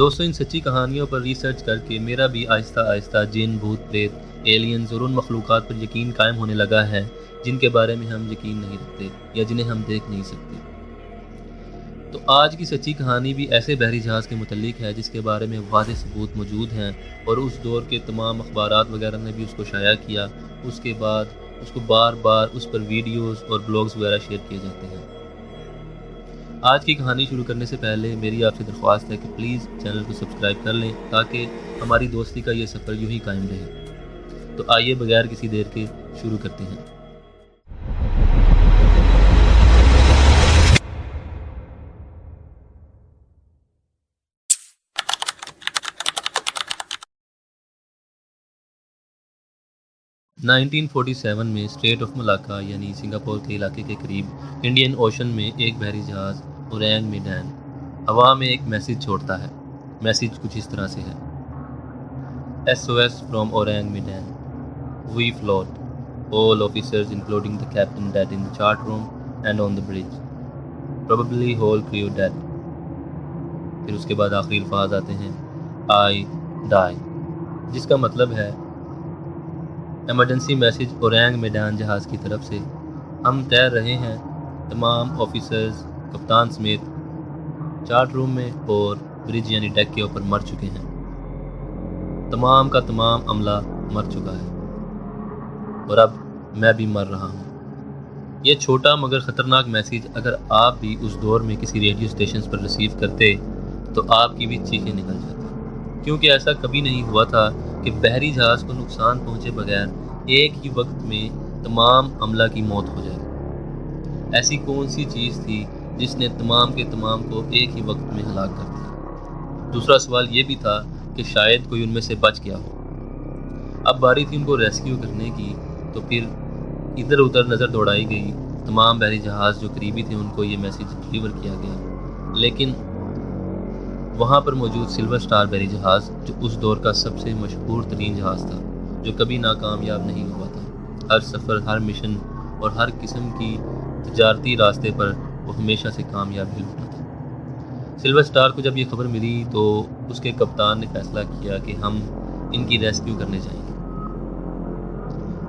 دوستوں، ان سچی کہانیوں پر ریسرچ کر کے میرا بھی آہستہ آہستہ جن، بھوت پریت، ایلینز اور ان مخلوقات پر یقین قائم ہونے لگا ہے جن کے بارے میں ہم یقین نہیں رکھتے یا جنہیں ہم دیکھ نہیں سکتے۔ تو آج کی سچی کہانی بھی ایسے بحری جہاز کے متعلق ہے جس کے بارے میں واضح ثبوت موجود ہیں، اور اس دور کے تمام اخبارات وغیرہ نے بھی اس کو شائع کیا۔ اس کے بعد اس کو بار بار اس پر ویڈیوز اور بلاگز وغیرہ شیئر کیے جاتے ہیں۔ آج کی کہانی شروع کرنے سے پہلے میری آپ سے درخواست ہے کہ پلیز چینل کو سبسکرائب کر لیں تاکہ ہماری دوستی کا یہ سفر یوں ہی قائم رہے۔ تو آئیے بغیر کسی دیر کے شروع کرتے ہیں۔ نائنٹین 47 میں اسٹریٹ آف ملاکا یعنی سنگاپور کے علاقے کے قریب انڈین اوشن میں ایک بحری جہاز اورینگ میڈان ہوا میں ایک میسیج چھوڑتا ہے۔ میسیج کچھ اس طرح سے ہے: SOS from Orang Medan. We float. All officers including the captain dead in the chart room and on the bridge. Probably whole crew dead. پھر اس کے بعد آخری الفاظ آتے ہیں I die، جس کا مطلب ہے ایمرجنسی میسیج اورینگ میڈان جہاز کی طرف سے: ہم تیر رہے ہیں، تمام آفیسرز کپتان سمیت چارٹ روم میں اور برج یعنی ڈیک کے اوپر مر چکے ہیں۔ تمام کا تمام عملہ مر چکا ہے اور اب میں بھی مر رہا ہوں۔ یہ چھوٹا مگر خطرناک میسیج اگر آپ بھی اس دور میں کسی ریڈیو اسٹیشنز پر ریسیو کرتے تو آپ کی بھی چیخیں نکل جاتی، کیونکہ ایسا کبھی نہیں ہوا تھا کہ بحری جہاز کو نقصان پہنچے بغیر ایک ہی وقت میں تمام عملہ کی موت ہو جائے۔ ایسی کون سی چیز تھی جس نے تمام کے تمام کو ایک ہی وقت میں ہلاک کر دیا؟ دوسرا سوال یہ بھی تھا کہ شاید کوئی ان میں سے بچ گیا ہو۔ اب باری تھی ان کو ریسکیو کرنے کی، تو پھر ادھر ادھر نظر دوڑائی گئی۔ تمام بحری جہاز جو قریبی تھے ان کو یہ میسیج ڈلیور کیا گیا، لیکن وہاں پر موجود سلور سٹار بحری جہاز جو اس دور کا سب سے مشہور ترین جہاز تھا، جو کبھی ناکامیاب نہیں ہوا تھا، ہر سفر، ہر مشن اور ہر قسم کی تجارتی راستے پر وہ ہمیشہ سے کامیاب ہی ہوتا تھا۔ سلور سٹار کو جب یہ خبر ملی تو اس کے کپتان نے فیصلہ کیا کہ ہم ان کی ریسکیو کرنے جائیں گے۔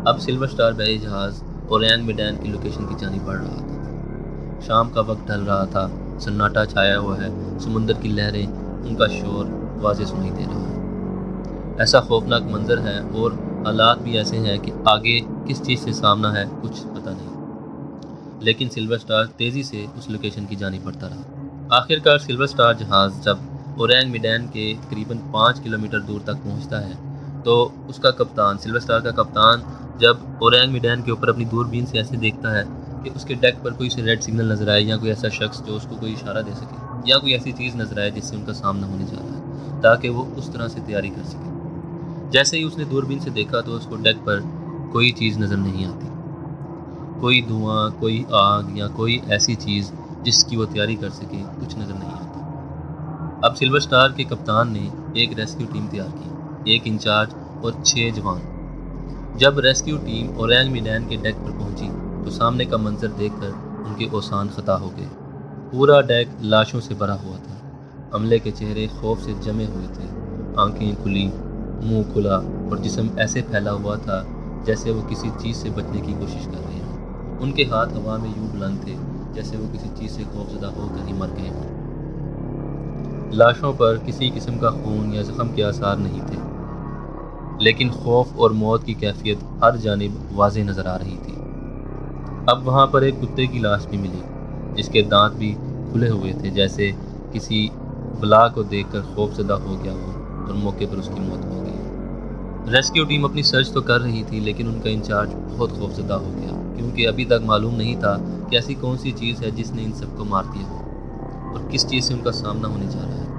اب سلور سٹار بحری جہاز اورینگ میڈان کی لوکیشن کی جانب بڑھ رہا تھا۔ شام کا وقت ڈھل رہا تھا، سناٹا چھایا ہوا ہے، سمندر کی لہریں، ان کا شور واضح سنائی دے رہا ہے۔ ایسا خوفناک منظر ہے اور حالات بھی ایسے ہیں کہ آگے کس چیز سے سامنا ہے کچھ پتہ نہیں، لیکن سلور سٹار تیزی سے اس لوکیشن کی جانب بڑھتا رہا۔ آخرکار سلور سٹار جہاز جب اورینگ میڈان کے تقریباً 5 کلومیٹر دور تک پہنچتا ہے تو اس کا کپتان، سلور سٹار کا کپتان، جب اورینگ میڈان کے اوپر اپنی دوربین سے ایسے دیکھتا ہے کہ اس کے ڈیک پر کوئی سے ریڈ سگنل نظر آئے یا کوئی ایسا شخص جو اس کو کوئی اشارہ دے سکے یا کوئی ایسی چیز نظر آئے جس سے ان کا سامنا ہونے جا رہا ہے، تاکہ وہ اس طرح سے تیاری کر سکے۔ جیسے ہی اس نے دوربین سے دیکھا تو اس کو ڈیک پر کوئی چیز نظر نہیں آتی، کوئی دھواں، کوئی آگ یا کوئی ایسی چیز جس کی وہ تیاری کر سکے، کچھ نظر نہیں آتا۔ اب سلور سٹار کے کپتان نے ایک ریسکیو ٹیم تیار کی، 1 انچارج اور 6 جوان۔ جب ریسکیو ٹیم اورینگ میڈان کے ڈیک پر پہنچی تو سامنے کا منظر دیکھ کر ان کے اوسان خطا ہو گئے۔ پورا ڈیک لاشوں سے بھرا ہوا تھا، عملے کے چہرے خوف سے جمے ہوئے تھے، آنکھیں کھلی، منہ کھلا اور جسم ایسے پھیلا ہوا تھا جیسے وہ کسی چیز سے بچنے کی کوشش کر رہے ہوں۔ ان کے ہاتھ ہوا میں یوں بلند تھے جیسے وہ کسی چیز سے خوفزدہ ہو کر ہی مر گئے ہوں۔ لاشوں پر کسی قسم کا خون یا زخم کے آثار نہیں تھے، لیکن خوف اور موت کی کیفیت ہر جانب واضح نظر آ رہی تھی۔ اب وہاں پر ایک کتے کی لاش بھی ملی جس کے دانت بھی کھلے ہوئے تھے، جیسے کسی بلا کو دیکھ کر خوف زدہ ہو گیا ہو اور موقع پر اس کی موت ہو گئی۔ ریسکیو ٹیم اپنی سرچ تو کر رہی تھی، لیکن ان کا انچارج بہت خوف زدہ ہو گیا، کیونکہ ابھی تک معلوم نہیں تھا کہ ایسی کون سی چیز ہے جس نے ان سب کو مار دیا ہو اور کس چیز سے ان کا سامنا ہونے جا رہا ہے۔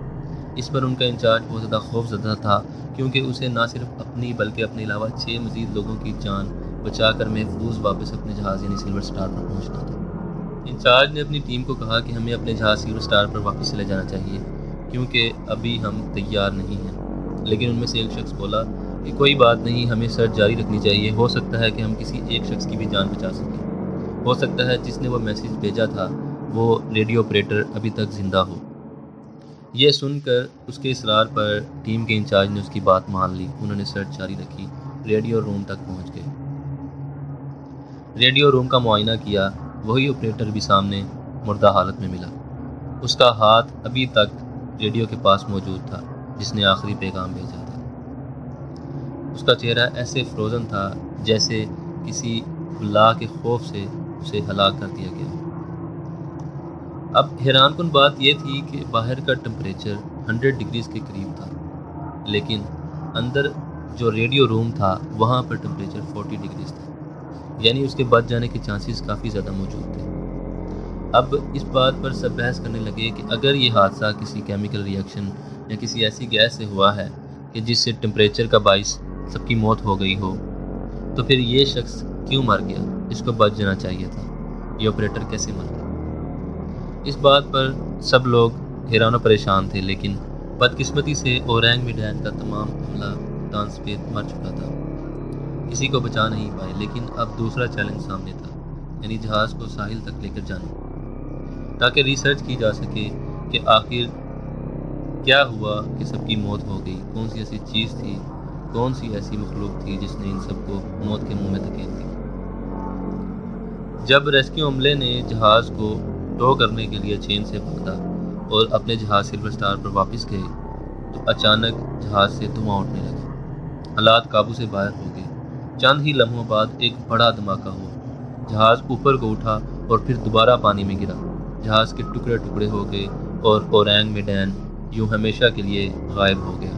اس پر ان کا انچارج بہت زیادہ خوف زدہ تھا، کیونکہ اسے نہ صرف اپنی بلکہ اپنے علاوہ 6 مزید لوگوں کی جان بچا کر محفوظ واپس اپنے جہاز یعنی سلور سٹار پر پہنچنا تھا۔ انچارج نے اپنی ٹیم کو کہا کہ ہمیں اپنے جہاز سلور سٹار پر واپس چلے جانا چاہیے، کیونکہ ابھی ہم تیار نہیں ہیں۔ لیکن ان میں سے ایک شخص بولا کہ کوئی بات نہیں، ہمیں سرچ جاری رکھنی چاہیے، ہو سکتا ہے کہ ہم کسی ایک شخص کی بھی جان بچا سکیں، ہو سکتا ہے جس نے وہ میسیج بھیجا تھا وہ ریڈیو آپریٹر ابھی تک زندہ ہو۔ یہ سن کر اس کے اصرار پر ٹیم کے انچارج نے اس کی بات مان لی۔ انہوں نے سرچ جاری رکھی، ریڈیو روم تک پہنچ گئے، ریڈیو روم کا معائنہ کیا۔ وہی آپریٹر بھی سامنے مردہ حالت میں ملا۔ اس کا ہاتھ ابھی تک ریڈیو کے پاس موجود تھا جس نے آخری پیغام بھیجا تھا۔ اس کا چہرہ ایسے فروزن تھا جیسے کسی بلا کے خوف سے اسے ہلاک کر دیا گیا۔ اب حیران کن بات یہ تھی کہ باہر کا ٹمپریچر 100 ڈگریز کے قریب تھا، لیکن اندر جو ریڈیو روم تھا وہاں پر ٹمپریچر 40 ڈگریز تھا، یعنی اس کے بچ جانے کے چانسز کافی زیادہ موجود تھے۔ اب اس بات پر سب بحث کرنے لگے کہ اگر یہ حادثہ کسی کیمیکل ری ایکشن یا کسی ایسی گیس سے ہوا ہے کہ جس سے ٹمپریچر کا باعث سب کی موت ہو گئی ہو، تو پھر یہ شخص کیوں مر گیا؟ اس کو بچ جانا چاہیے تھا، یہ آپریٹر کیسے مر گیا؟ اس بات پر سب لوگ حیران و پریشان تھے، لیکن بدقسمتی سے اورینگ میڈان کا تمام عملہ ڈانس پہ مر چکا تھا، کسی کو بچا نہیں پائے۔ لیکن اب دوسرا چیلنج سامنے تھا، یعنی جہاز کو ساحل تک لے کر جانا، تاکہ ریسرچ کی جا سکے کہ آخر کیا ہوا کہ سب کی موت ہو گئی، کون سی ایسی چیز تھی، کون سی ایسی مخلوق تھی جس نے ان سب کو موت کے منہ میں دھکیل دی۔ جب ریسکیو عملے نے جہاز کو ٹو کرنے کے لیے چین سے پکڑا اور اپنے جہاز سلور سٹار پر واپس گئے تو اچانک جہاز سے دھواں اٹھنے لگا، حالات قابو سے باہر ہو گئے۔ چند ہی لمحوں بعد ایک بڑا دھماکہ ہوا، جہاز اوپر کو اٹھا اور پھر دوبارہ پانی میں گرا، جہاز کے ٹکڑے ٹکڑے ہو گئے اور اورینگ میڈان یوں ہمیشہ کے لیے غائب ہو گیا۔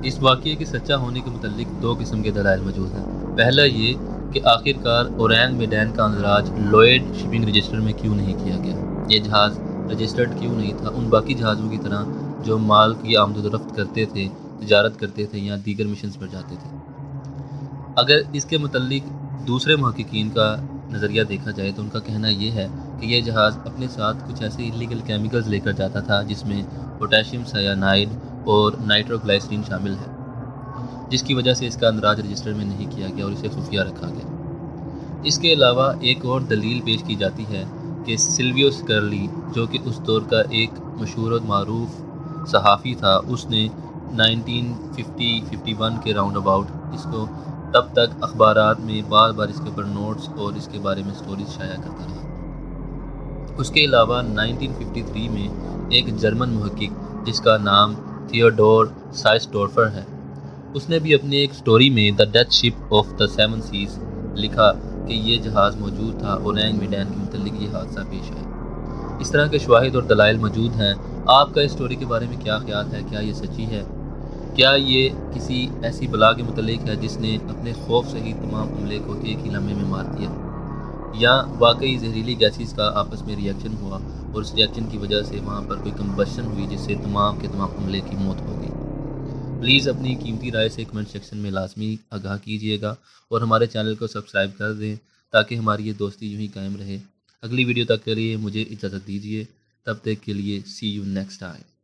اس واقعے کے سچا ہونے کے متعلق دو قسم کے دلائل موجود ہیں۔ پہلا یہ کہ آخر کار اورینگ میڈان کا اندراج لوئڈ شپنگ رجسٹر میں کیوں نہیں کیا گیا؟ یہ جہاز رجسٹرڈ کیوں نہیں تھا ان باقی جہازوں کی طرح جو مال کی آمد و رفت کرتے تھے، تجارت کرتے تھے یا دیگر مشنز پر جاتے تھے؟ اگر اس کے متعلق دوسرے محققین کا نظریہ دیکھا جائے تو ان کا کہنا یہ ہے کہ یہ جہاز اپنے ساتھ کچھ ایسے انلیگل کیمیکلز لے کر جاتا تھا جس میں پوٹاشیم سیانائڈ اور نائٹرو گلائسرین شامل ہے، جس کی وجہ سے اس کا اندراج رجسٹر میں نہیں کیا گیا اور اسے خفیہ رکھا گیا۔ اس کے علاوہ ایک اور دلیل پیش کی جاتی ہے کہ سلویو سکرلی، جو کہ اس دور کا ایک مشہور و معروف صحافی تھا، اس نے 1950-51 کے راؤنڈ اباؤٹ اس کو تب تک اخبارات میں بار بار اس کے اوپر نوٹس اور اس کے بارے میں سٹوریز شائع کرتا رہا۔ اس کے علاوہ 1953 میں ایک جرمن محقق جس کا نام تھیوڈور سائسٹورفر ہے، اس نے بھی اپنی ایک سٹوری میں the death ship of the seven seas لکھا کہ یہ جہاز موجود تھا، اورینگ میڈان کے متعلق یہ حادثہ پیش آیا۔ اس طرح کے شواہد اور دلائل موجود ہیں۔ آپ کا اس سٹوری کے بارے میں کیا خیال ہے؟ کیا یہ سچی ہے؟ کیا یہ کسی ایسی بلا کے متعلق ہے جس نے اپنے خوف سے ہی تمام عملے کو ایک ہی لمحے میں مار دیا، یا واقعی زہریلی گیسز کا آپس میں ری ایکشن ہوا اور اس ری ایکشن کی وجہ سے وہاں پر کوئی کمبشن ہوئی جس سے تمام کے تمام عملے کی موت ہو گئی؟ پلیز اپنی قیمتی رائے سے کمنٹ سیکشن میں لازمی آگاہ کیجیے گا اور ہمارے چینل کو سبسکرائب کر دیں تاکہ ہماری یہ دوستی یوں ہی قائم رہے۔ اگلی ویڈیو تک کے لیے مجھے اجازت دیجیے، تب تک کے لیے سی یو نیکسٹ ٹائم۔